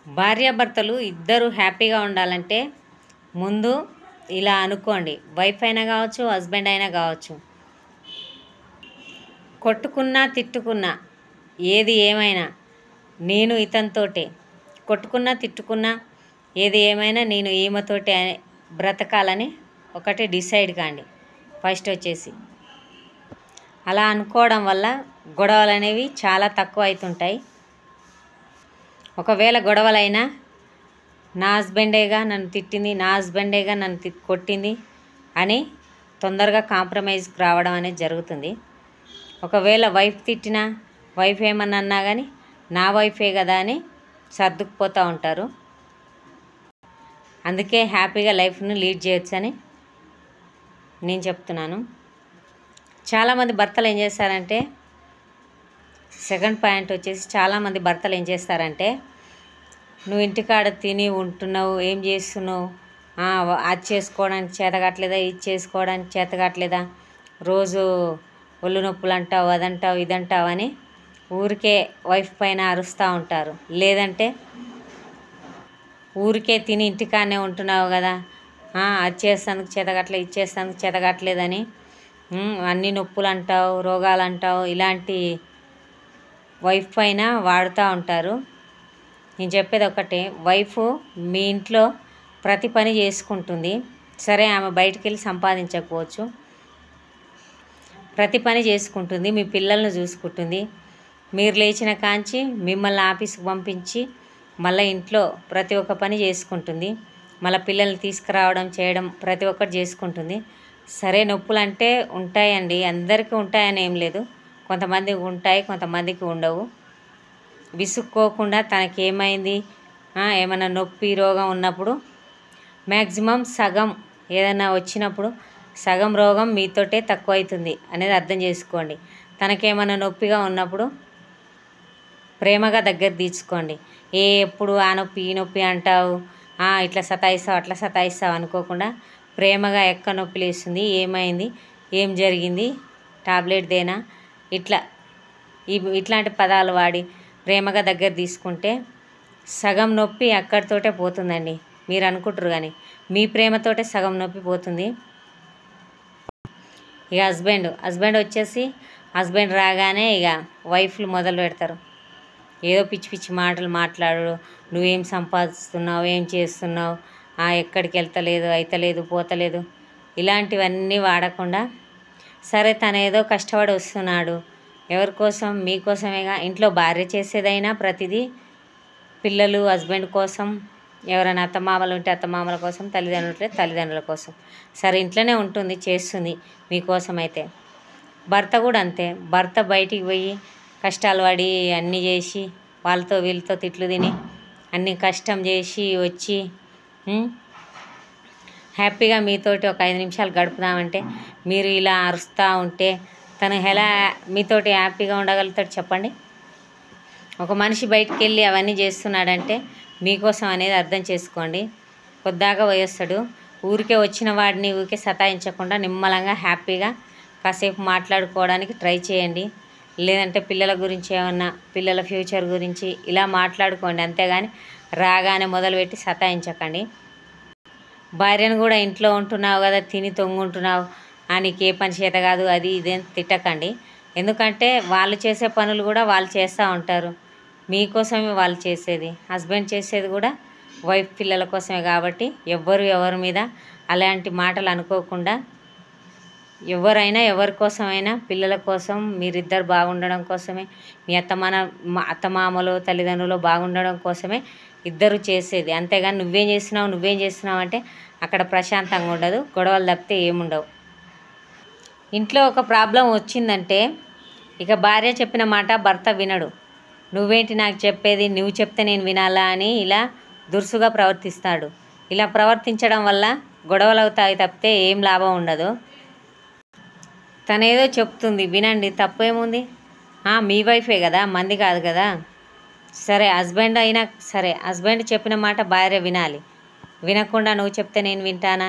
భార్యాభర్తలు ఇద్దరు హ్యాపీగా ఉండాలంటే ముందు ఇలా అనుకోండి. వైఫ్ అయినా కావచ్చు, హస్బెండ్ అయినా కావచ్చు. కొట్టుకున్నా తిట్టుకున్నా ఏది ఏమైనా నేను ఇతనితోటే, కొట్టుకున్నా తిట్టుకున్నా ఏది ఏమైనా నేను ఈమెతోటే బ్రతకాలని ఒకటి డిసైడ్ కాండి. ఫస్ట్ వచ్చేసి అలా అనుకోవడం వల్ల గొడవలు అనేవి చాలా తక్కువ అవుతుంటాయి. ఒకవేళ గొడవలైనా నా హస్బెండేగా నన్ను తిట్టింది, నా హస్బెండేగా నన్ను కొట్టింది అని తొందరగా కాంప్రమైజ్కి రావడం అనేది జరుగుతుంది. ఒకవేళ వైఫ్ తిట్టినా, వైఫ్ ఏమన్నా అన్నా కానీ నా వైఫే కదా అని సర్దుకుపోతూ ఉంటారు. అందుకే హ్యాపీగా లైఫ్ను లీడ్ చేయొచ్చని నేను చెప్తున్నాను. చాలామంది భర్తలు ఏం చేస్తారంటే, సెకండ్ పాయింట్ వచ్చేసి చాలామంది భర్తలు ఏం చేస్తారంటే, నువ్వు ఇంటికాడ తిని ఉంటున్నావు, ఏం చేస్తున్నావు, అది చేసుకోవడానికి చేతగట్లేదా, ఇది చేసుకోవడానికి చేతగట్లేదా, రోజు ఒళ్ళు నొప్పులు అంటావు, అదంటావు, ఇదంటావు అని ఊరికే వైఫ్ పైన అరుస్తూ ఉంటారు. లేదంటే ఊరికే తిని ఇంటికాడనే ఉంటున్నావు కదా, అది చేస్తానికి చేతగట్లేదు, ఇది చేస్తానికి చేతగట్లేదని అన్ని నొప్పులు అంటావు, రోగాలు అంటావు, ఇలాంటి వైఫ్ పైన వాడుతూ ఉంటారు. నేను చెప్పేది ఒకటే, వైఫ్ మీ ఇంట్లో ప్రతి పని చేసుకుంటుంది. సరే, ఆమె బయటికి వెళ్ళి సంపాదించకపోవచ్చు, ప్రతి పని చేసుకుంటుంది, మీ పిల్లలను చూసుకుంటుంది. మీరు లేచిన కాంచి మిమ్మల్ని ఆఫీస్కి పంపించి మళ్ళీ ఇంట్లో ప్రతి ఒక్క పని చేసుకుంటుంది. మళ్ళీ పిల్లల్ని తీసుకురావడం, చేయడం ప్రతి ఒక్కటి చేసుకుంటుంది. సరే, నొప్పులు అంటే ఉంటాయండి, అందరికీ ఉంటాయని ఏం లేదు. కొంతమందికి ఉంటాయి, కొంతమందికి ఉండవు. విసుక్కోకుండా తనకేమైంది, ఏమైనా నొప్పి రోగం ఉన్నప్పుడు మ్యాక్సిమం సగం ఏదైనా వచ్చినప్పుడు సగం రోగం మీతోటే తక్కువ అవుతుంది అనేది అర్థం చేసుకోండి. తనకేమైనా నొప్పిగా ఉన్నప్పుడు ప్రేమగా దగ్గర తీసుకోండి. ఎప్పుడు ఆ నొప్పి ఈ నొప్పి అంటావు, ఇట్లా సతాయిస్తావు, అట్లా సతాయిస్తావు అనుకోకుండా ప్రేమగా ఎక్క నొప్పి లేస్తుంది, ఏమైంది, ఏం జరిగింది, టాబ్లెట్ దేనా, ఇట్లాంటి పదాలు వాడి ప్రేమగా దగ్గర తీసుకుంటే సగం నొప్పి అక్కడితోటే పోతుందండి. మీరు అనుకుంటారు కానీ మీ ప్రేమతోటే సగం నొప్పి పోతుంది. ఇక హస్బెండ్ వచ్చేసి హస్బెండ్ రాగానే ఇక వైఫ్లు మొదలు పెడతారు. ఏదో పిచ్చి పిచ్చి మాటలు మాట్లాడు, నువ్వేం సంపాదిస్తున్నావు, ఏం చేస్తున్నావు, ఎక్కడికి వెళ్తలేదు, అయితలేదు, పోతలేదు, ఇలాంటివన్నీ వాడకుండా సరే తను ఏదో కష్టపడి వస్తున్నాడు, ఎవరి కోసం, మీకోసమేగా. ఇంట్లో భార్య చేసేదైనా ప్రతిదీ పిల్లలు, హస్బెండ్ కోసం, ఎవరైనా అత్తమామలు ఉంటే అత్తమామల కోసం, తల్లిదండ్రులు ఉంటే తల్లిదండ్రుల కోసం. సరే, ఇంట్లోనే ఉంటుంది, చేస్తుంది మీకోసం. అయితే భర్త కూడా అంతే. భర్త బయటికి పోయి కష్టాలు పడి అన్నీ చేసి వాళ్ళతో వీళ్ళతో తిట్లు తిని అన్ని కష్టం చేసి వచ్చి హ్యాపీగా మీతోటి ఒక 5 నిమిషాలు గడుపుదామంటే మీరు ఇలా అరుస్తూ ఉంటే తను ఎలా మీతోటి హ్యాపీగా ఉండగలుగుతాడు చెప్పండి? ఒక మనిషి బయటికి వెళ్ళి అవన్నీ చేస్తున్నాడంటే మీకోసం అనేది అర్థం చేసుకోండి. కొద్దాగా పోయేస్తాడు. ఊరికే వచ్చిన వాడిని ఊరికే సతాయించకుండా నిమ్మలంగా హ్యాపీగా కాసేపు మాట్లాడుకోవడానికి ట్రై చేయండి. లేదంటే పిల్లల గురించి ఏమన్నా, పిల్లల ఫ్యూచర్ గురించి ఇలా మాట్లాడుకోండి. అంతేగాని రాగానే మొదలుపెట్టి సతాయించకండి. భార్యను కూడా ఇంట్లో ఉంటున్నావు కదా, తిని తొంగుంటున్నావు, నీకు ఏ పని చేత కాదు, అది ఇదేం తిట్టకండి. ఎందుకంటే వాళ్ళు చేసే పనులు కూడా వాళ్ళు చేస్తూ ఉంటారు, మీకోసమే వాళ్ళు చేసేది. హస్బెండ్ చేసేది కూడా వైఫ్ పిల్లల కోసమే. కాబట్టి ఎవరి మీద అలాంటి మాటలు అనుకోకుండా, ఎవరైనా ఎవరి కోసమైనా పిల్లల కోసం, మీరిద్దరు బాగుండడం కోసమే, మీ అత్తమామలు తల్లిదండ్రులు బాగుండడం కోసమే ఇద్దరు చేసేది. అంతేగాని నువ్వేం చేస్తున్నావు అంటే అక్కడ ప్రశాంతంగా ఉండదు, గొడవలు తప్పితే ఏముండవు. ఇంట్లో ఒక ప్రాబ్లం వచ్చిందంటే ఇక భార్య చెప్పిన మాట భర్త వినడు. నువ్వేంటి నాకు చెప్పేది, నువ్వు చెప్తే నేను వినాలా అని ఇలా దురుసుగా ప్రవర్తిస్తాడు. ఇలా ప్రవర్తించడం వల్ల గొడవలు అవుతాయి తప్పితే ఏం లాభం ఉండదు. తనేదో చెప్తుంది వినండి, తప్పేముంది? మీ వైఫే కదా, మంది కాదు కదా. సరే, హస్బెండ్ అయినా సరే, హస్బెండ్ చెప్పిన మాట భార్య వినాలి. వినకుండా నువ్వు చెప్తే నేను వింటానా,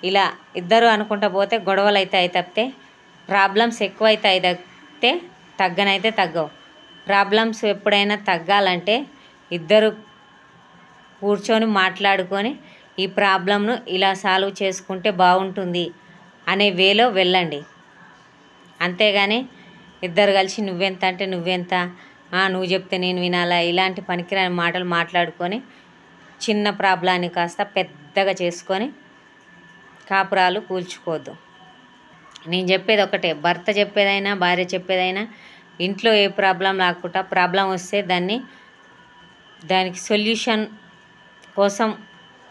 ఇలా ఇద్దరు అనుకుంటా పోతే గొడవలు అవుతాయి తప్పితే ప్రాబ్లమ్స్ ఎక్కువ అవుతాయి తప్పితే తగ్గనైతే తగ్గవు. ప్రాబ్లమ్స్ ఎప్పుడైనా తగ్గాలంటే ఇద్దరు కూర్చొని మాట్లాడుకొని ఈ ప్రాబ్లంను ఇలా సాల్వ్ చేసుకుంటే బాగుంటుంది అనే వేలో వెళ్ళండి. అంతేగాని ఇద్దరు కలిసి నువ్వెంత అంటే నువ్వెంత, నువ్వు చెప్తే నేను వినాలా, ఇలాంటి పనికిరాని మాటలు మాట్లాడుకొని చిన్న ప్రాబ్లాన్ని కాస్త పెద్దగా చేసుకొని కాపురాలు కూల్చుకోవద్దు. నేను చెప్పేది ఒకటే, భర్త చెప్పేదైనా భార్య చెప్పేదైనా ఇంట్లో ఏ ప్రాబ్లం రాకుండా, ప్రాబ్లం వస్తే దానికి సొల్యూషన్ కోసం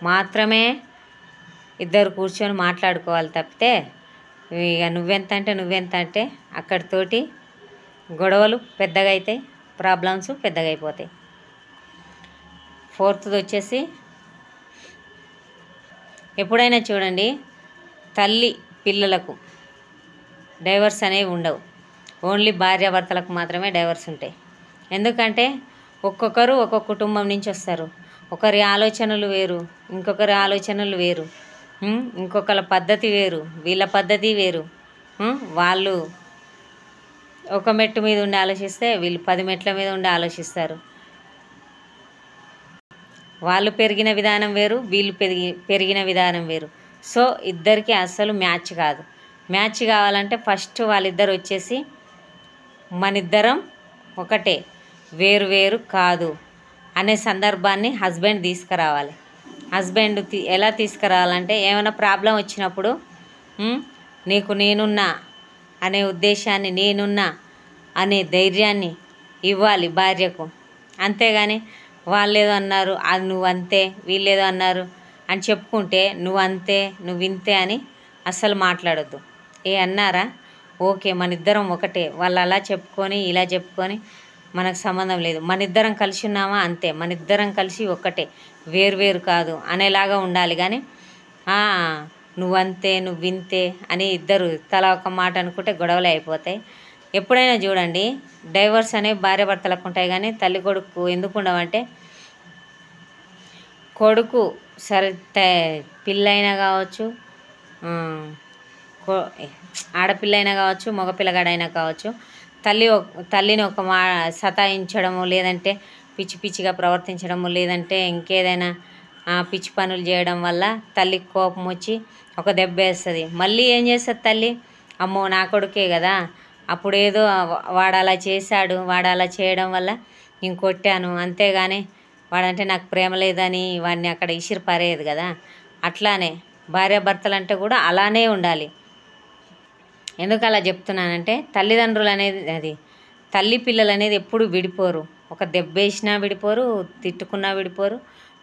మాత్రమే ఇద్దరు కూర్చొని మాట్లాడుకోవాలి తప్పితే ఇక నువ్వెంత అంటే అక్కడితోటి గొడవలు పెద్దగా అవుతాయి, ప్రాబ్లమ్స్ పెద్దగా అయిపోతాయి. 4th వచ్చేసి ఎప్పుడైనా చూడండి, తల్లి పిల్లలకు డైవర్స్ అనేవి ఉండవు. ఓన్లీ భార్యాభర్తలకు మాత్రమే డైవర్స్ ఉంటాయి. ఎందుకంటే ఒక్కొక్కరు ఒక్కొక్క కుటుంబం నుంచి వస్తారు. ఒకరి ఆలోచనలు వేరు, ఇంకొకరి ఆలోచనలు వేరు, ఇంకొకరి పద్ధతి వేరు, వీళ్ళ పద్ధతి వేరు. వాళ్ళు ఒక మెట్టు మీద ఉండి ఆలోచిస్తే వీళ్ళు 10 మెట్ల మీద ఉండి ఆలోచిస్తారు. వాళ్ళు పెరిగిన విధానం వేరు, వీళ్ళు పెరిగిన విధానం వేరు. సో ఇద్దరికి అస్సలు మ్యాచ్ కాదు. మ్యాచ్ కావాలంటే ఫస్ట్ వాళ్ళిద్దరు వచ్చేసి మనిద్దరం ఒకటే, వేరు వేరు కాదు అనే సందర్భాన్ని హస్బెండ్ తీసుకురావాలి. హస్బెండ్ ఎలా తీసుకురావాలంటే, ఏమైనా ప్రాబ్లం వచ్చినప్పుడు నీకు నేనున్నా అనే ఉద్దేశాన్ని, నేనున్నా అనే ధైర్యాన్ని ఇవ్వాలి భార్యకు. అంతేగాని వాళ్ళేదో అన్నారు అది నువ్వంతే, వీళ్ళేదో అన్నారు అని చెప్పుకుంటే నువ్వంతే నువ్వింతే అని అస్సలు మాట్లాడొద్దు. అన్నారా, ఓకే మనిద్దరం ఒకటే, వాళ్ళు అలా చెప్పుకొని ఇలా చెప్పుకొని మనకు సంబంధం లేదు, మనిద్దరం కలిసి ఉన్నామా అంతే, మనిద్దరం కలిసి ఒక్కటే, వేరు కాదు అనేలాగా ఉండాలి. కానీ నువ్వంతే నువ్వింతే అని ఇద్దరు తల ఒక మాట అనుకుంటే గొడవలు అయిపోతాయి. ఎప్పుడైనా చూడండి, డైవర్స్ అనేవి భార్యాభర్తలకు ఉంటాయి కానీ తల్లి కొడుకు ఎందుకు ఉండవంటే, కొడుకు సరే పిల్లైనా కావచ్చు, ఆడపిల్లైనా కావచ్చు, మగపిల్లగాడైనా కావచ్చు, తల్లిని ఒక సతాయించడము, లేదంటే పిచ్చి పిచ్చిగా ప్రవర్తించడము, లేదంటే ఇంకేదైనా పిచ్చి పనులు చేయడం వల్ల తల్లికి కోపం వచ్చి ఒక దెబ్బ వేస్తుంది. మళ్ళీ ఏం చేస్తుంది తల్లి, అమ్మో నా కొడుకే కదా, అప్పుడేదో వాడు అలా చేశాడు, వాడు అలా చేయడం వల్ల నేను కొట్టాను, అంతేగాని వాడంటే నాకు ప్రేమ లేదని వాడిని అక్కడ ఇసిరి పారేయదు కదా. అట్లానే భార్యాభర్తలు అంటే కూడా అలానే ఉండాలి. ఎందుకు అలా చెప్తున్నానంటే, తల్లిదండ్రులు అనేది తల్లి పిల్లలు అనేది ఎప్పుడు విడిపోరు. ఒక దెబ్బ వేసినా విడిపోరు, తిట్టుకున్నా విడిపోరు,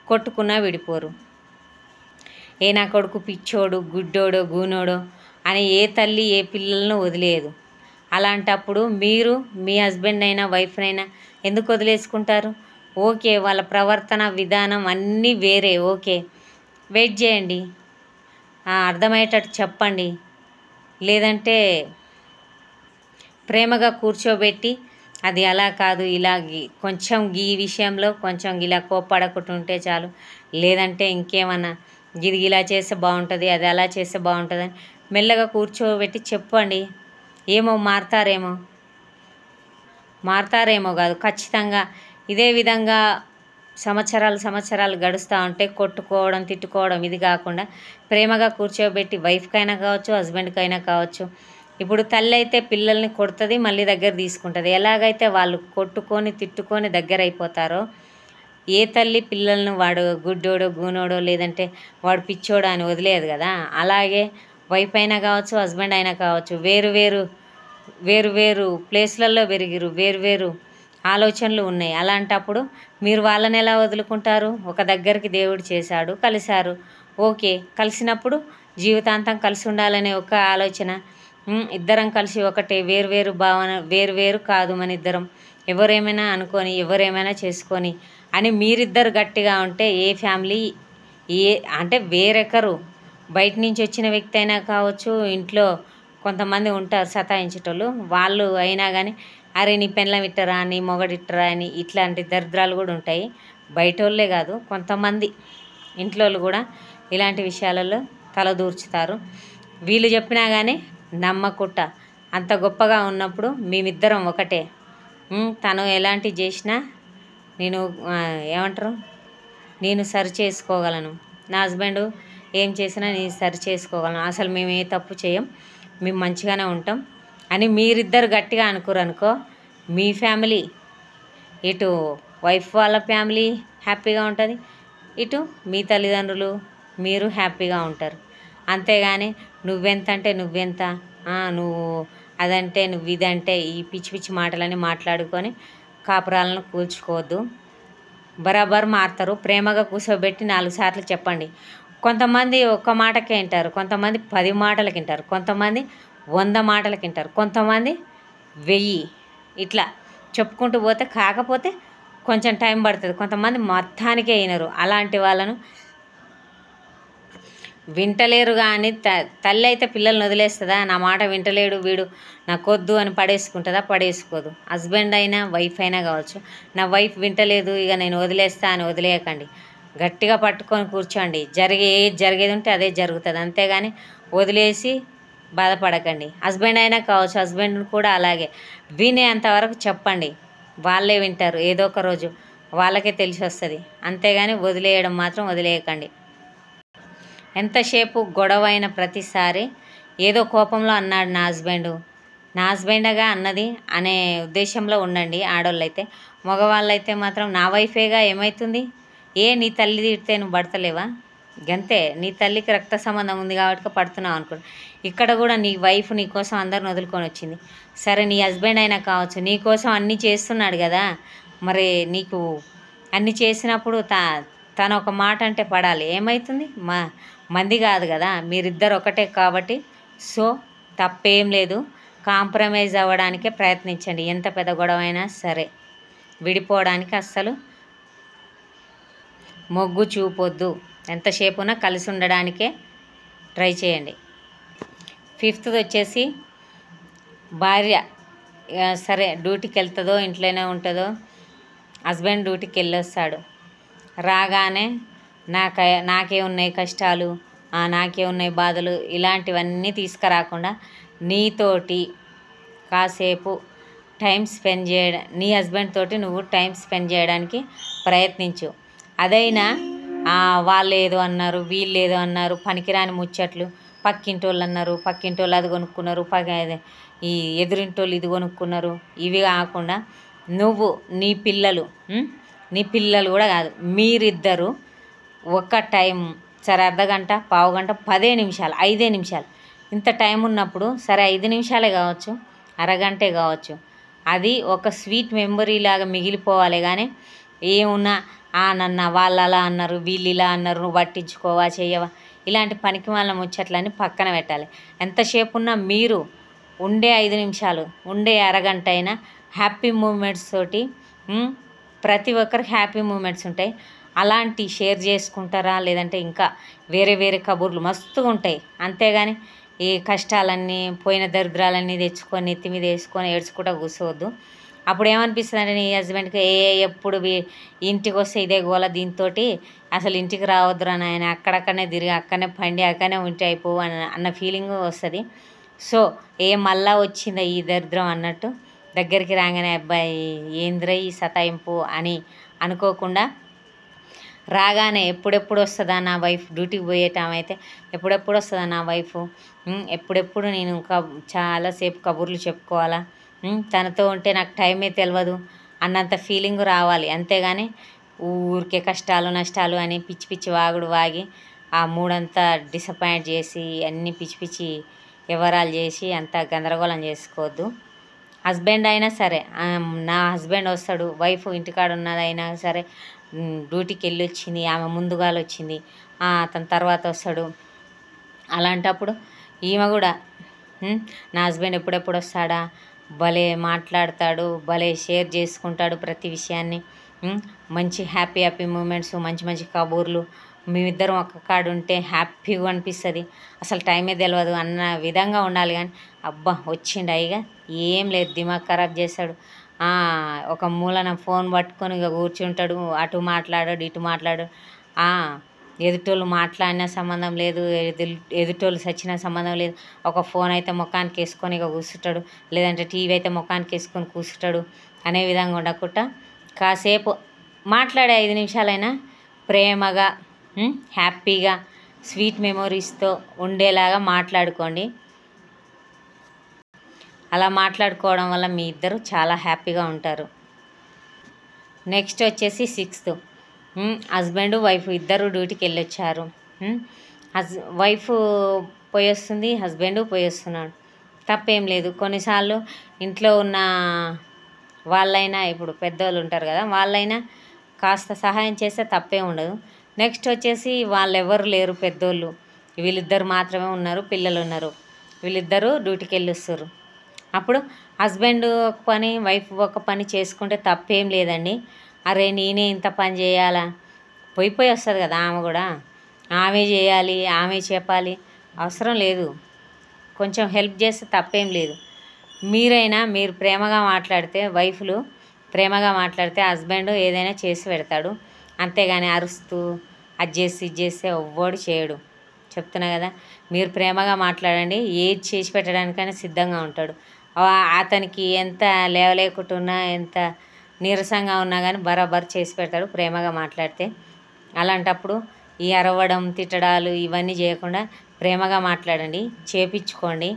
కొట్టుకున్నా విడిపోరు. నా కొడుకు పిచ్చోడు, గుడ్డోడో, గూనోడో అని ఏ తల్లి ఏ పిల్లలను వదిలేయదు. అలాంటప్పుడు మీరు మీ హస్బెండ్ అయినా వైఫ్నైనా ఎందుకు వదిలేసుకుంటారు? ఓకే వాళ్ళ ప్రవర్తన విధానం అన్నీ వేరే, ఓకే వెయిట్ చేయండి, అర్థమయ్యేటట్టు చెప్పండి. లేదంటే ప్రేమగా కూర్చోబెట్టి అది అలా కాదు ఇలా కొంచెం ఈ విషయంలో కొంచెం ఇలా కోప్పడకుంటుంటే చాలు, లేదంటే ఇంకేమన్నా ఇది ఇలా చేస్తే బాగుంటుంది, అది అలా చేస్తే బాగుంటుందని మెల్లగా కూర్చోబెట్టి చెప్పండి. ఏమో మారతారేమో కాదు, ఖచ్చితంగా ఇదే విధంగా సంవత్సరాలు గడుస్తూ ఉంటే కొట్టుకోవడం తిట్టుకోవడం ఇది కాకుండా ప్రేమగా కూర్చోబెట్టి వైఫ్కైనా కావచ్చు, హస్బెండ్కైనా కావచ్చు. ఇప్పుడు తల్లి అయితే పిల్లల్ని కొడుతుంది, మళ్ళీ దగ్గర తీసుకుంటుంది. ఎలాగైతే వాళ్ళు కొట్టుకొని తిట్టుకొని దగ్గర అయిపోతారో, ఏ తల్లి పిల్లలను వాడు గుడ్డోడో గూనోడో లేదంటే వాడు పిచ్చోడో అని వదిలేదు కదా. అలాగే వైఫ్ అయినా కావచ్చు, హస్బెండ్ అయినా కావచ్చు, వేరు ప్లేస్లలో పెరిగిరు, వేరు ఆలోచనలు ఉన్నాయి. అలాంటప్పుడు మీరు వాళ్ళని ఎలా వదులుకుంటారు? ఒక దగ్గరికి దేవుడు చేశాడు, కలిశారు, ఓకే కలిసినప్పుడు జీవితాంతం కలిసి ఉండాలనే ఒక ఆలోచన, ఇద్దరం కలిసి ఒకటే, వేరు భావన, వేరు కాదు మన ఇద్దరం, ఎవరేమైనా అనుకొని ఎవరేమైనా చేసుకొని అని మీరిద్దరు గట్టిగా ఉంటే ఏ ఫ్యామిలీ అంటే వేరెక్కరు బయట నుంచి వచ్చిన వ్యక్తి అయినా కావచ్చు, ఇంట్లో కొంతమంది ఉంటారు సతాయించేటోళ్ళు, వాళ్ళు అయినా కానీ అరే నీ పెళ్ళం ఇట్టరా, నీ మొగడిట్టరా అని ఇట్లాంటి దరిద్రాలు కూడా ఉంటాయి. బయట వాళ్ళే కాదు, కొంతమంది ఇంట్లో కూడా ఇలాంటి విషయాలలో తలదూర్చుతారు. వీళ్ళు చెప్పినా కానీ నమ్మకుట్ట అంత గొప్పగా ఉన్నప్పుడు మేమిద్దరం ఒకటే, తను ఎలాంటి చేసినా నేను ఏమంటారు నేను సరి చేసుకోగలను, నా హస్బెండ్ ఏం చేసినా నేను సరి చేసుకోగలను, అసలు మేము ఏ తప్పు చేయం, మేము మంచిగానే ఉంటాం అని మీరిద్దరు గట్టిగా అనుకోరనుకో, మీ ఫ్యామిలీ ఇటు వైఫ్ వాళ్ళ ఫ్యామిలీ హ్యాపీగా ఉంటుంది, ఇటు మీ తల్లిదండ్రులు మీరు హ్యాపీగా ఉంటారు. అంతేగాని నువ్వెంత అంటే నువ్వెంత, నువ్వు అదంటే నువ్వు ఇదంటే ఈ పిచ్చి పిచ్చి మాటలని మాట్లాడుకొని కాపురాలను కూల్చుకోవద్దు. బరాబర్ మారుతారు. ప్రేమగా కూర్చోబెట్టి 4 సార్లు చెప్పండి. కొంతమంది ఒక్క మాటకే వింటారు, కొంతమంది 10 మాటలకి వింటారు, కొంతమంది 100 మాటలకి వింటారు, కొంతమంది 1000 ఇట్లా చెప్పుకుంటూ పోతే, కాకపోతే కొంచెం టైం పడుతుంది. కొంతమంది మొత్తానికే వినరు. అలాంటి వాళ్ళను వింటలేరు. కానీ తల్లి అయితే పిల్లల్ని వదిలేస్తుందా? నా మాట వింటలేడు వీడు నాకొద్దు అని పడేసుకుంటుందా? పడేసుకోదు. హస్బెండ్ అయినా వైఫ్ అయినా కావచ్చు, నా వైఫ్ వింటలేదు ఇక నేను వదిలేస్తా అని వదిలేయకండి. గట్టిగా పట్టుకొని కూర్చోండి. ఏది జరిగేది ఉంటే అదే జరుగుతుంది. అంతేగాని వదిలేసి బాధపడకండి. హస్బెండ్ అయినా కావచ్చు, హస్బెండ్ కూడా అలాగే వినేంతవరకు చెప్పండి. వాళ్ళే వింటారు. ఏదో ఒక రోజు వాళ్ళకే తెలిసి వస్తుంది. అంతేగాని వదిలేయడం మాత్రం వదిలేయకండి. ఎంతసేపు గొడవ అయిన ప్రతిసారి ఏదో కోపంలో అన్నాడు నా హస్బెండ్గా అన్నది అనే ఉద్దేశంలో ఉండండి ఆడవాళ్ళైతే. మగవాళ్ళైతే మాత్రం నా వైఫేగా ఏమవుతుంది, నీ తల్లి తిడితే నువ్వు పడతలేవా? గంతే, నీ తల్లికి రక్త సంబంధం ఉంది కాబట్టి పడుతున్నావు అనుకో. ఇక్కడ కూడా నీ వైఫ్ నీ కోసం అందరిని వదులుకొని వచ్చింది. సరే, నీ హస్బెండ్ అయినా కావచ్చు, నీ కోసం అన్నీ చేస్తున్నాడు కదా, మరి నీకు అన్నీ చేసినప్పుడు తను ఒక మాట అంటే పడాలి. ఏమవుతుంది? మంది కాదు కదా, మీరిద్దరు ఒకటే కాబట్టి. సో తప్పేం లేదు. కాంప్రమైజ్ అవ్వడానికే ప్రయత్నించండి. ఎంత పెద్ద గొడవ అయినా సరే విడిపోవడానికి అస్సలు మొగ్గు చూపొద్దు. ఎంతసేపునా కలిసి ఉండడానికే ట్రై చేయండి. 5th వచ్చేసి భార్య సరే డ్యూటీకి వెళ్తుందో ఇంట్లోనే ఉంటుందో, హస్బెండ్ డ్యూటీకి వెళ్ళొస్తాడు. రాగానే నాకే ఉన్నాయి కష్టాలు, నాకే ఉన్నాయి బాధలు, ఇలాంటివన్నీ తీసుకురాకుండా నీతోటి కాసేపు టైం స్పెండ్ చేయడం, నీ హస్బెండ్ తోటి నువ్వు టైం స్పెండ్ చేయడానికి ప్రయత్నించు. అదైనా వాళ్ళు ఏదో అన్నారు, వీళ్ళు ఏదో అన్నారు, పనికిరాని ముచ్చట్లు, పక్కింటోళ్ళు అన్నారు, పక్కింటోళ్ళు అది కొనుక్కున్నారు, ఈ ఎదురింటోళ్ళు ఇది కొనుక్కున్నారు, ఇవి కాకుండా నువ్వు నీ పిల్లలు కూడా కాదు, మీరిద్దరు ఒక టైం సరే అర్ధగంట, పావుగంట, 10 నిమిషాలు, 5 నిమిషాలు ఇంత టైం ఉన్నప్పుడు సరే 5 నిమిషాలే కావచ్చు, అరగంటే కావచ్చు, అది ఒక స్వీట్ మెమొరీ లాగా మిగిలిపోవాలి. కానీ ఏమున్నా నన్ను వాళ్ళు అలా అన్నారు, వీళ్ళు ఇలా అన్నారు, నువ్వు పట్టించుకోవా చెయ్యవా, ఇలాంటి పనికి వాళ్ళ ముచ్చట్లన్నీ పక్కన పెట్టాలి. ఎంతసేపు ఉన్నా మీరు ఉండే 5 నిమిషాలు, ఉండే అరగంట అయినా హ్యాపీ మూమెంట్స్ తోటి, ప్రతి ఒక్కరికి హ్యాపీ మూమెంట్స్ ఉంటాయి. అలాంటి షేర్ చేసుకుంటారా, లేదంటే ఇంకా వేరే వేరే కబుర్లు మస్తుగా ఉంటాయి. అంతేగాని ఈ కష్టాలన్నీ పోయిన దరిద్రాలన్నీ తెచ్చుకొని ఎత్తి మీద వేసుకొని ఏడ్చుకుంటూ కూర్చోవద్దు. అప్పుడు ఏమనిపిస్తుంది అంటే నీ హస్బెండ్కి ఎప్పుడు ఇంటికి వస్తే ఇదే గోల, దీంతో అసలు ఇంటికి రావద్దురా నాయన, అక్కడక్కడనే తిరిగి అక్కడనే పండి అక్కడనే ఉంటే అయిపోవు అన్న ఫీలింగ్ వస్తుంది. సో మళ్ళా వచ్చిందా ఈ దరిద్రం అన్నట్టు దగ్గరికి రాగానే అబ్బాయి ఏంద్ర ఈ సతాయింపు అని అనుకోకుండా, రాగానే ఎప్పుడెప్పుడు వస్తుందా నా వైఫ్, డ్యూటీకి పోయేటామైతే ఎప్పుడెప్పుడు వస్తుందా నా వైఫ్, ఎప్పుడెప్పుడు నేను ఇంకా చాలాసేపు కబుర్లు చెప్పుకోవాలా, తనతో ఉంటే నాకు టైమే తెలియదు అన్నంత ఫీలింగ్ రావాలి. అంతేగాని ఊరికే కష్టాలు నష్టాలు అని పిచ్చి పిచ్చి వాగుడు వాగి ఆ మూడంతా డిసప్పాయింట్ చేసి అన్నీ పిచ్చి పిచ్చి వివరాలు చేసి అంత గందరగోళం చేసుకోవద్దు. హస్బెండ్ అయినా సరే, నా హస్బెండ్ వస్తాడు, వైఫ్ ఇంటికాడ ఉన్నదైనా సరే డ్యూటీకి వెళ్ళి వచ్చింది, ఆమె ముందుగాల వచ్చింది, అతని తర్వాత వస్తాడు. అలాంటప్పుడు ఈమె కూడా నా హస్బెండ్ ఎప్పుడెప్పుడు వస్తాడా, భలే మాట్లాడతాడు, భలే షేర్ చేసుకుంటాడు ప్రతి విషయాన్ని, మంచి హ్యాపీ మూమెంట్స్, మంచి మంచి కబూర్లు, మేమిద్దరం ఒక్క కాడు ఉంటే హ్యాపీగా అనిపిస్తుంది, అసలు టైమే తెలియదు అన్న విధంగా ఉండాలి. కానీ అబ్బా వచ్చిండు అయ్యగా ఏం లేదు, దిమాగ్ ఖరాబ్ చేస్తాడు. ఒక మూలన ఫోన్ పట్టుకొని ఇక కూర్చుంటాడు, అటు మాట్లాడాడు ఇటు మాట్లాడు, ఎదుటోళ్ళు మాట్లాడినా సంబంధం లేదు, ఎదుటోళ్ళు సచ్చినా సంబంధం లేదు. ఒక ఫోన్ అయితే ముఖానికి వేసుకొని ఇక కూర్చుంటాడు, లేదంటే టీవీ అయితే ముఖానికి వేసుకొని కూర్చుంటాడు అనే విధంగా ఉండకుండా కాసేపు మాట్లాడే 5 నిమిషాలైనా ప్రేమగా హ్యాపీగా స్వీట్ మెమొరీస్తో ఉండేలాగా మాట్లాడుకోండి. అలా మాట్లాడుకోవడం వల్ల మీ ఇద్దరు చాలా హ్యాపీగా ఉంటారు. నెక్స్ట్ వచ్చేసి 6th, హస్బెండ్ వైఫ్ ఇద్దరు డ్యూటీకి వెళ్ళొచ్చారు. Wife పోయొస్తుంది, husband పోయొస్తున్నాడు. తప్పేం లేదు. కొన్నిసార్లు ఇంట్లో ఉన్న వాళ్ళైనా, ఇప్పుడు పెద్దోళ్ళు ఉంటారు కదా, వాళ్ళైనా కాస్త సహాయం చేస్తే తప్పే ఉండదు. నెక్స్ట్ వచ్చేసి వాళ్ళెవరు లేరు, పెద్దోళ్ళు వీళ్ళిద్దరు మాత్రమే ఉన్నారు, పిల్లలు ఉన్నారు. వీళ్ళిద్దరూ డ్యూటీకి వెళ్ళొస్తారు. అప్పుడు హస్బెండ్ ఒక పని, వైఫ్ ఒక పని చేసుకుంటే తప్పేం లేదండి. అరే నేనే ఇంత పని చేయాలా, పోయి వస్తుంది కదా ఆమె కూడా, ఆమె చేయాలి, ఆమె చెప్పాలి, అవసరం లేదు. కొంచెం హెల్ప్ చేస్తే తప్పేం లేదు. మీరు ప్రేమగా మాట్లాడితే, వైఫ్లు ప్రేమగా మాట్లాడితే హస్బెండ్ ఏదైనా చేసి పెడతాడు. అంతేగాని అరుస్తూ అది చేసి ఇది చేస్తే ఎవ్వడు చేయడు. చెప్తున్నా కదా, మీరు ప్రేమగా మాట్లాడండి, ఏది చేసి పెట్టడానికైనా సిద్ధంగా ఉంటాడు. అతనికి ఎంత లేవలేకుంటున్నా, ఎంత నీరసంగా ఉన్నా కానీ బరాబర్ చేసి పెడతాడు ప్రేమగా మాట్లాడితే. అలాంటప్పుడు ఈ అరవడం, తిట్టడాలు ఇవన్నీ చేయకుండా ప్రేమగా మాట్లాడండి, చేపించుకోండి.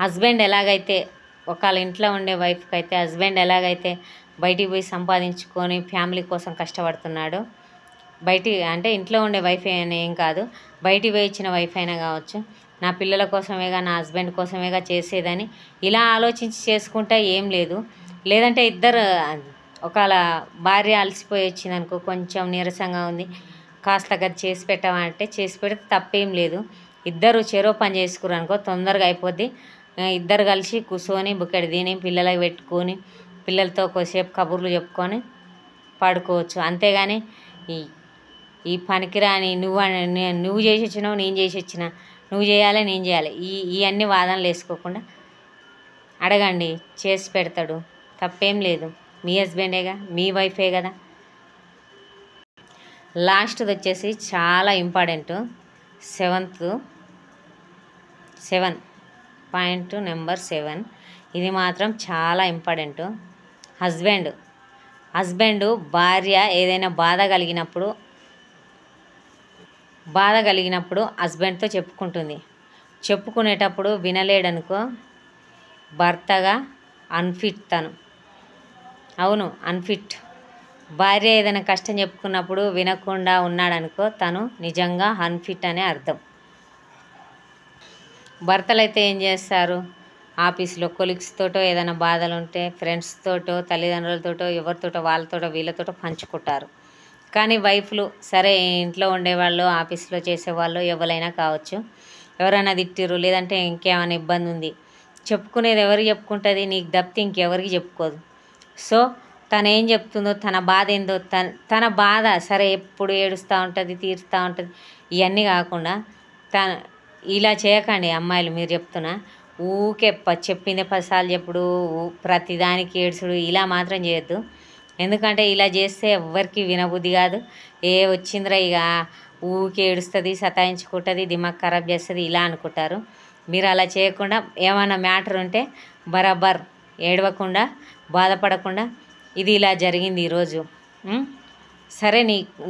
హస్బెండ్ ఎలాగైతే, ఒకళ్ళ ఇంట్లో ఉండే వైఫ్కి అయితే హస్బెండ్ ఎలాగైతే బయటికి పోయి సంపాదించుకొని ఫ్యామిలీ కోసం కష్టపడుతున్నాడో, అంటే ఇంట్లో ఉండే వైఫ్ అయినా ఏం కాదు, బయటికి పోయి ఇచ్చిన వైఫ్ అయినా కావచ్చు, నా పిల్లల కోసమేగా, నా హస్బెండ్ కోసమేగా చేసేదని ఇలా ఆలోచించి చేసుకుంటే ఏం లేదు. లేదంటే ఇద్దరు, ఒకవేళ భార్య అలసిపోయి వచ్చింది అనుకో, కొంచెం నీరసంగా ఉంది, కాస్త గది చేసి పెట్టామంటే చేసి పెడితే తప్పేం లేదు. ఇద్దరు చెరో పని చేసుకురు అనుకో, తొందరగా అయిపోద్ది. ఇద్దరు కలిసి కూర్చొని బుక్కడి తిని పిల్లలకి పెట్టుకొని పిల్లలతో కొద్దిసేపు కబుర్లు చెప్పుకొని పడుకోవచ్చు. అంతేగాని ఈ పనికిరాని నువ్వు చేసి వచ్చినావు, నేను చేసి వచ్చినా, నువ్వు చేయాలి నేను చేయాలి, ఇవన్నీ వాదనలు వేసుకోకుండా అడగండి, చేసి పెడతాడు, తప్పేం లేదు. మీ హస్బెండేగా, మీ వైఫే కదా. లాస్ట్ది వచ్చేసి చాలా ఇంపార్టెంట్, 7 పాయింట్ నెంబర్ 7. ఇది మాత్రం చాలా ఇంపార్టెంట్. హస్బెండ్ భార్య ఏదైనా బాధ కలిగినప్పుడు హస్బెండ్తో చెప్పుకుంటుంది. చెప్పుకునేటప్పుడు వినలేడనుకో, భర్తగా అన్ఫిట్ తను. అవును, అన్ఫిట్. భార్య ఏదైనా కష్టం చెప్పుకున్నప్పుడు వినకుండా ఉన్నాడనుకో, తను నిజంగా అన్ఫిట్ అనే అర్థం. భర్తలైతే ఏం చేస్తారు, ఆఫీస్లో కొలీగ్స్ తోటో ఏదైనా బాధలు ఉంటే ఫ్రెండ్స్ తోటో, తల్లిదండ్రులతోటో, ఎవరితోటో వాళ్ళతోటో వీళ్ళతోటో పంచుకుంటారు. కానీ వైఫ్లు సరే, ఇంట్లో ఉండేవాళ్ళు, ఆఫీస్లో చేసేవాళ్ళు ఎవరైనా కావచ్చు, ఎవరైనా తిట్టిరు, లేదంటే ఇంకేమైనా ఇబ్బంది ఉంది, చెప్పుకునేది ఎవరికి చెప్పుకుంటుంది, నీకు తప్పితే ఇంకెవరికి చెప్పుకోదు. సో తను ఏం చెప్తుందో, తన బాధ ఏందో, తన బాధ సరే ఎప్పుడు ఏడుస్తూ ఉంటుంది, తీరుస్తూ ఉంటుంది, ఇవన్నీ కాకుండా ఇలా చేయకండి అమ్మాయిలు. మీరు చెప్తున్నా, ఊకే చెప్పిందే 10 సార్లు చెప్పుడు, ప్రతిదానికి ఏడుచుడు, ఇలా మాత్రం చేయొద్దు. ఎందుకంటే ఇలా చేస్తే ఎవ్వరికి వినబుద్ధి కాదు. వచ్చిందిరా ఇక ఊకే ఏడుస్తుంది, సతాయించుకుంటుంది, దిమాగ్ ఖరాబ్ చేస్తుంది, ఇలా అనుకుంటారు. మీరు అలా చేయకుండా, ఏమైనా మ్యాటర్ ఉంటే బరాబర్ ఏడవకుండా, బాధపడకుండా, ఇది ఇలా జరిగింది ఈరోజు, సరే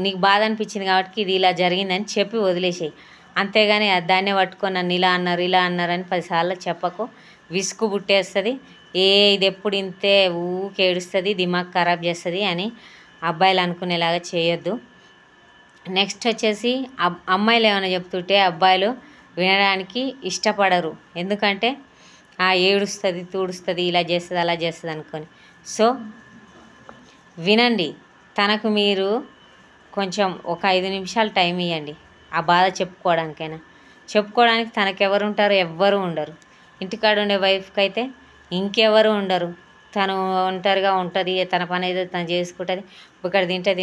నీకు బాధ అనిపించింది కాబట్టి ఇది ఇలా జరిగిందని చెప్పి వదిలేసేయి. అంతేగాని దాన్నే పట్టుకొని నన్ను ఇలా అన్నారని 10 సార్లు చెప్పకు, విసుగు పుట్టేస్తుంది. ఇది ఎప్పుడు ఇంతే ఊకే ఏడుస్తుంది, దిమాగ్ ఖరాబ్ చేస్తుంది అని అబ్బాయిలు అనుకునేలాగా చేయొద్దు. నెక్స్ట్ వచ్చేసి అమ్మాయిలు ఏమైనా చెప్తుంటే అబ్బాయిలు వినడానికి ఇష్టపడరు. ఎందుకంటే ఏడుస్తుంది, తూడుస్తుంది, ఇలా చేస్తుంది, అలా చేస్తుంది అనుకొని. సో వినండి. తనకు మీరు కొంచెం ఒక 5 నిమిషాలు టైం ఇవ్వండి, ఆ బాధ చెప్పుకోవడానికి తనకెవరు ఉంటారు, ఎవ్వరు ఉండరు. ఇంటికాడ ఉండే వైఫ్కి అయితే ఇంకెవరు ఉండరు, తను ఒంటరిగా ఉంటుంది, తన పని ఏదో తను చేసుకుంటుంది, ఇక్కడ తింటుంది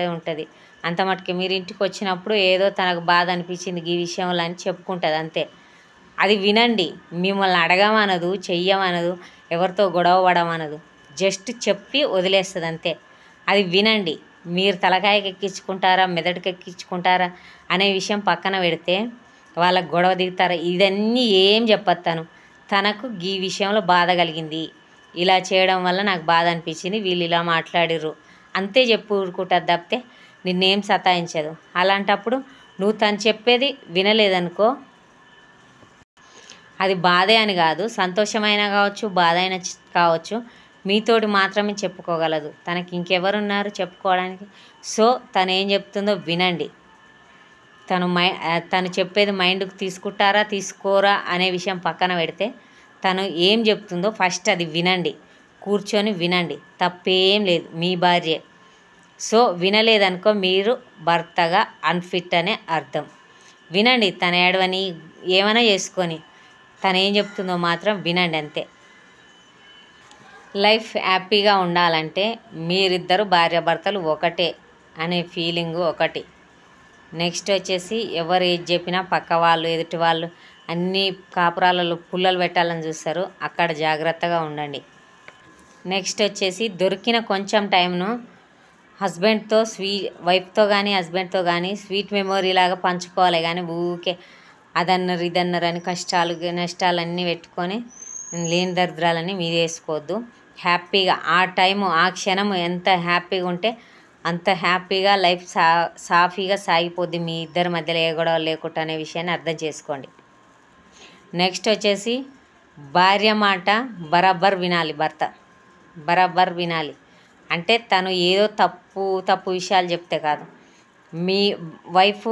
ఉంటుంది. అంత మటుకు మీరు ఇంటికి వచ్చినప్పుడు ఏదో తనకు బాధ అనిపించింది ఈ విషయంలో అని చెప్పుకుంటుంది, అంతే. అది వినండి. మిమ్మల్ని అడగమనదు, చెయ్యమనదు, ఎవరితో గొడవ పడమనదు, జస్ట్ చెప్పి వదిలేస్తుంది అంతే. అది వినండి. మీరు తలకాయకి ఎక్కించుకుంటారా, మెదడుకి ఎక్కించుకుంటారా అనే విషయం పక్కన పెడితే, వాళ్ళకు గొడవ దిగుతారా, ఇదన్నీ ఏం చెప్పొస్తాను. తనకు ఈ విషయంలో బాధ కలిగింది, ఇలా చేయడం వల్ల నాకు బాధ అనిపించింది, వీళ్ళు ఇలా మాట్లాడిర్రు, అంతే చెప్పి ఊరుకుంటారు తప్పితే నిన్నేం సతాయించదు. అలాంటప్పుడు నువ్వు తను చెప్పేది వినలేదనుకో, అది బాధే అని కాదు, సంతోషమైనా కావచ్చు, బాధ అయినా కావచ్చు, మీతోటి మాత్రమే చెప్పుకోగలదు. తనకి ఇంకెవరున్నారు చెప్పుకోవడానికి? సో తను ఏం చెప్తుందో వినండి. తను చెప్పేది మైండ్కి తీసుకుంటారా తీసుకోరా అనే విషయం పక్కన పెడితే, తను ఏం చెప్తుందో ఫస్ట్ అది వినండి. కూర్చొని వినండి, తప్పేం లేదు, మీ భార్యే. సో వినలేదనుకో మీరు భర్తగా అన్ఫిట్ అనే అర్థం. వినండి, తన ఏడవని ఏమైనా చేసుకొని, తను ఏం చెప్తుందో మాత్రం వినండి అంతే. లైఫ్ హ్యాపీగా ఉండాలంటే మీరిద్దరు భార్యాభర్తలు ఒకటే అనే ఫీలింగు ఒకటి. నెక్స్ట్ వచ్చేసి ఎవరు ఏది చెప్పినా పక్క వాళ్ళు ఎదుటి వాళ్ళు అన్ని కాపురాలలో పుల్లలు పెట్టాలని చూస్తారు, అక్కడ జాగ్రత్తగా ఉండండి. నెక్స్ట్ వచ్చేసి దొరికిన కొంచెం టైంను హస్బెండ్తో వైఫ్తో కానీ హస్బెండ్తో కానీ స్వీట్ మెమొరీ లాగా పంచుకోవాలి. కానీ ఊకే అదన్నారు ఇదన్నారు అని కష్టాలు నష్టాలన్నీ పెట్టుకొని లేని దరిద్రాలన్నీ మీద వేసుకోవద్దు. హ్యాపీగా ఆ టైము ఆ క్షణము ఎంత హ్యాపీగా ఉంటే అంత హ్యాపీగా లైఫ్ సాఫీగా సాగిపోద్ది. మీ ఇద్దరి మధ్యలో ఏ గొడవ లేకుండా అనే విషయాన్ని అర్థం చేసుకోండి. నెక్స్ట్ వచ్చేసి భార్య మాట బరాబర్ వినాలి. భర్త బరాబర్ వినాలి అంటే తను ఏదో తప్పు విషయాలు చెప్తే కాదు. మీ వైఫ్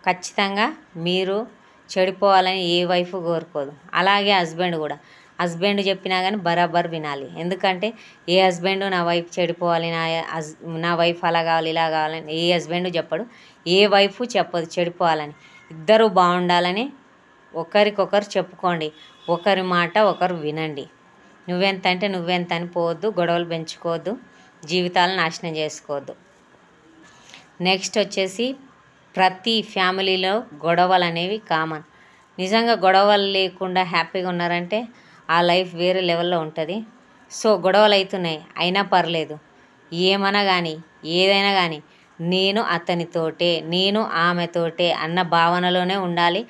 ఖచ్చితంగా మీరు చెడిపోవాలని ఏ వైఫ్ కోరుకోదు. అలాగే హస్బెండ్ కూడా, హస్బెండ్ చెప్పినా కానీ బరాబర్ వినాలి. ఎందుకంటే ఏ హస్బెండ్ నా వైఫ్ చెడిపోవాలి, నా వైఫ్ అలా కావాలి ఇలా కావాలని ఏ హస్బెండ్ చెప్పడు, ఏ వైఫ్ చెప్పదు చెడిపోవాలని. ఇద్దరు బాగుండాలని ఒకరికొకరు చెప్పుకోండి, ఒకరి మాట ఒకరు వినండి. నువ్వెంత అంటే నువ్వెంత అని పోవద్దు, గొడవలు పెంచుకోవద్దు, జీవితాలను నాశనం చేసుకోవద్దు. నెక్స్ట్ వచ్చేసి ప్రతి ఫ్యామిలీలో గొడవలు అనేవి కామన్. నిజంగా గొడవలు లేకుండా హ్యాపీగా ఉన్నారంటే ఆ లైఫ్ వేరే లెవెల్లో ఉంటుంది. సో గొడవలు అవుతున్నాయి అయినా పర్లేదు, ఏమైనా కానీ ఏదైనా కానీ నేను అతనితోటే నేను ఆమెతోటే అన్న భావనలోనే ఉండాలి.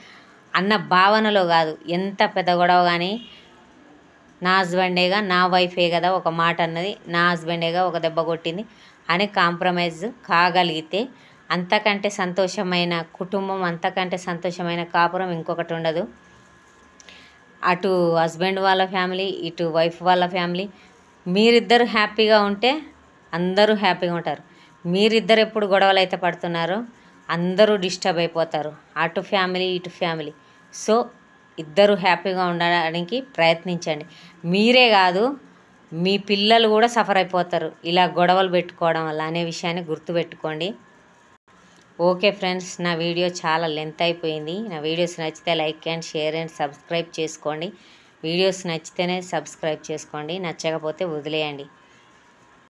అన్న భావనలో కాదు, ఎంత పెద్ద గొడవ కానీ నా హస్బెండేగా నా వైఫే కదా ఒక మాట అన్నది, నా హస్బెండేగా ఒక దెబ్బ కొట్టింది అని కాంప్రమైజ్ కాగలిగితే అంతకంటే సంతోషమైన కుటుంబం, అంతకంటే సంతోషమైన కాపురం ఇంకొకటి ఉండదు. అటు హస్బెండ్ వాళ్ళ ఫ్యామిలీ, ఇటు వైఫ్ వాళ్ళ ఫ్యామిలీ, మీరిద్దరు హ్యాపీగా ఉంటే అందరూ హ్యాపీగా ఉంటారు. మీరిద్దరు ఎప్పుడు గొడవలు అయితే పడుతున్నారో అందరూ డిస్టర్బ్ అయిపోతారు, అటు ఫ్యామిలీ ఇటు ఫ్యామిలీ. సో ఇద్దరు హ్యాపీగా ఉండడానికి ప్రయత్నించండి. మీరే కాదు మీ పిల్లలు కూడా సఫర్ అయిపోతారు ఇలా గొడవలు పెట్టుకోవడం వల్ల అనే విషయాన్ని గుర్తుపెట్టుకోండి. ఓకే ఫ్రెండ్స్, నా వీడియో చాలా లెంత్ అయిపోయింది. నా వీడియోస్ నచ్చితే like and share and subscribe చేసుకోండి. వీడియోస్ నచ్చితేనే సబ్స్క్రైబ్ చేసుకోండి, నచ్చకపోతే వదిలేయండి.